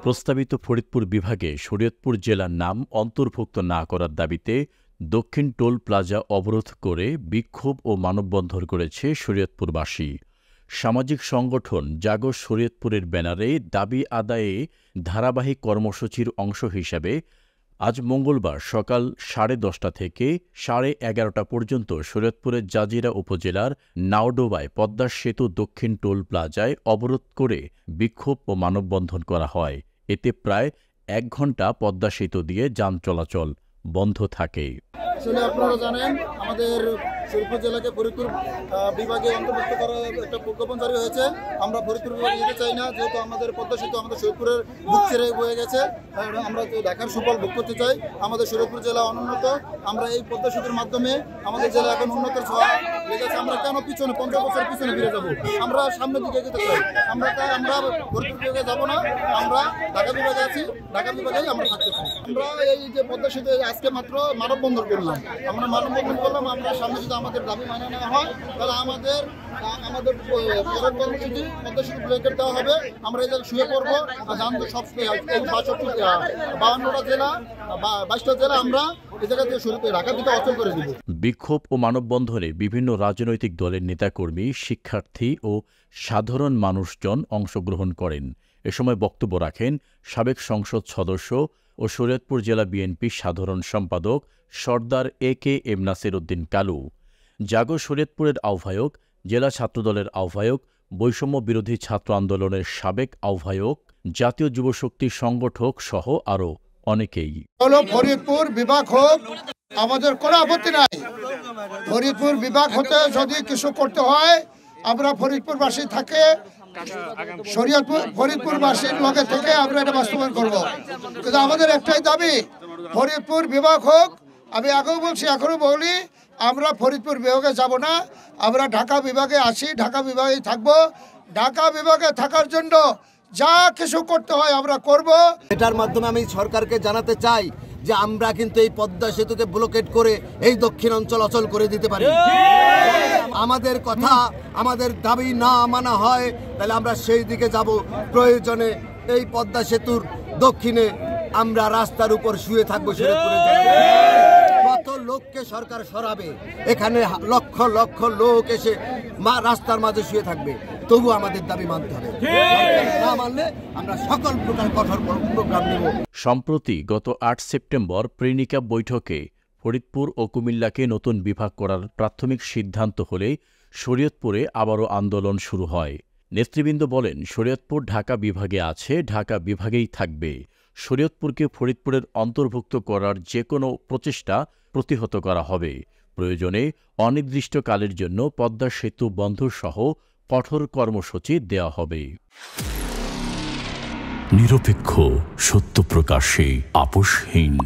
প্রস্তাবিত ফরিদপুর বিভাগে শরীয়তপুর জেলার নাম অন্তর্ভুক্ত না করার দাবিতে দক্ষিণ টোল প্লাজা অবরোধ করে বিক্ষোভ ও মানববন্ধন করেছে শরীয়তপুরবাসী। সামাজিক সংগঠন জাগো শরীয়তপুরের ব্যানারে দাবি আদায়ে ধারাবাহিক কর্মসূচির অংশ হিসাবে আজ মঙ্গলবার সকাল 10:30 থেকে 11:30 পর্যন্ত শরীয়তপুরের জাজিরা উপজেলার নাওডোবায় পদ্মা সেতু দক্ষিণ টোল প্লাজায় অবরোধ করে বিক্ষোভ ও মানববন্ধন করা হয়। এতে প্রায় 1 ঘণ্টা পদ্মা সেতু দিয়ে যান চলাচল বন্ধ থাকে। আপনারা জানেন আমাদের শরীয়তপুর জেলাকে ফরিদপুর বিভাগে অন্তর্ভুক্ত করার একটা প্রজ্ঞাপন জারি হয়েছে। আমরা ফরিদপুর বিভাগে যেতে চাই না, যেহেতু আমাদের পদ্মা সেতু আমাদের শরীয়তপুরের বুক ছেড়ে বয়ে গেছে। আমরা ঢাকার সুফল ভোগ করতে চাই। আমাদের শরীয়তপুর জেলা অনুন্নত, আমরা এই পদ্মা সেতুর মাধ্যমে আমাদের জেলা এখন উন্নতের ছোঁয়া লেগেছে। আমরা কেন পিছনে 50 বছর পিছনে ফিরে যাব? আমরা সামনের দিকে যেতে চাই। আমরা ফরিদপুর বিভাগে যাব না, আমরা ঢাকা বিভাগে আছি, ঢাকা বিভাগেই আমরা থাকতে চাই। আমরা এই যে পদ্মা সেতু আজকে মাত্র মানববন্ধন করলাম, আমরা মানববন্ধন করলাম। আমরা সামনে যদি আমাদের দাবি মানে নেওয়া হয় তাহলে আমাদের পরের কর্মসূচি পদ্মা সেতু ব্লকেট দেওয়া হবে। আমরা এই জায়গায় শুয়ে পড়বো। জানতো সব 52টা জেলা 22টা জেলা আমরা এই জায়গা থেকে শুরু করে ঢাকা থেকে অচল করে দিব। বিক্ষোভ ও মানববন্ধনে বিভিন্ন রাজনৈতিক দলের নেতাকর্মী, শিক্ষার্থী ও সাধারণ মানুষজন অংশগ্রহণ করেন। এ সময় বক্তব্য রাখেন সাবেক সংসদ সদস্য ও শরীয়তপুর জেলা বিএনপির সাধারণ সম্পাদক সর্দার এ.কে.এম. নাসির উদ্দিন কালু, জাগো শরীয়তপুরের আহ্বায়ক, জেলা ছাত্রদলের আহ্বায়ক, বৈষম্য বিরোধী ছাত্র আন্দোলনের সাবেক আহ্বায়ক, জাতীয় যুবশক্তি সংগঠক সহ আরও অনেকেই। ফরিদপুর বিভাগ হোক, আমাদের কোনো আপত্তি নাই। ফরিদপুর বিভাগ হতে যদি কিছু করতে হয় আমরা ফরিদপুরবাসী থাকে ফরিদপুরবাসীর লগে থেকে আমরা এটা বাস্তবায়ন করব। কিন্তু আমাদের একটাই দাবি, ফরিদপুর বিভাগ হোক। আমি আগেও বলছি, এখনো বলি, আমরা ফরিদপুর বিভাগে যাব না, আমরা ঢাকা বিভাগে আছি, ঢাকা বিভাগেই থাকব। ঢাকা বিভাগে থাকার জন্য যা কিছু করতে হয় আমরা করব। এটার মাধ্যমে আমি সরকারকে জানাতে চাই যে আমরা কিন্তু এই পদ্মা সেতুকে ব্লকেট করে এই দক্ষিণ অঞ্চল অচল করে দিতে পারি। আমাদের কথা, আমাদের দাবি না মানা হয় তাহলে আমরা সেই দিকে যাব। প্রয়োজনে এই পদ্মা সেতুর দক্ষিণে আমরা রাস্তার উপর শুয়ে থাকবো। কত লোককে সরকার সরাবে? এখানে লক্ষ লক্ষ লোক এসে রাস্তার মাঝে শুয়ে থাকবে, তবু আমাদের দাবি মানতে হবে। না মানলে আমরা সকল প্রকার কঠোর প্রোগ্রাম নেব। সম্প্রতি গত 8 সেপ্টেম্বর প্রেরিকা বৈঠকে ফরিদপুর ও কুমিল্লাকে নতুন বিভাগ করার প্রাথমিক সিদ্ধান্ত হলে শরীয়তপুরে আবারও আন্দোলন শুরু হয়। নেতৃবৃন্দ বলেন, শরীয়তপুর ঢাকা বিভাগে আছে, ঢাকা বিভাগেই থাকবে। শরীয়তপুরকে ফরিদপুরের অন্তর্ভুক্ত করার যে কোনো প্রচেষ্টা প্রতিহত করা হবে। প্রয়োজনে অনির্দিষ্টকালের জন্য পদ্মা সেতু বন্ধসহ কঠোর কর্মসূচি দেওয়া হবে। নিরপেক্ষ, সত্য প্রকাশে আপোষহীন।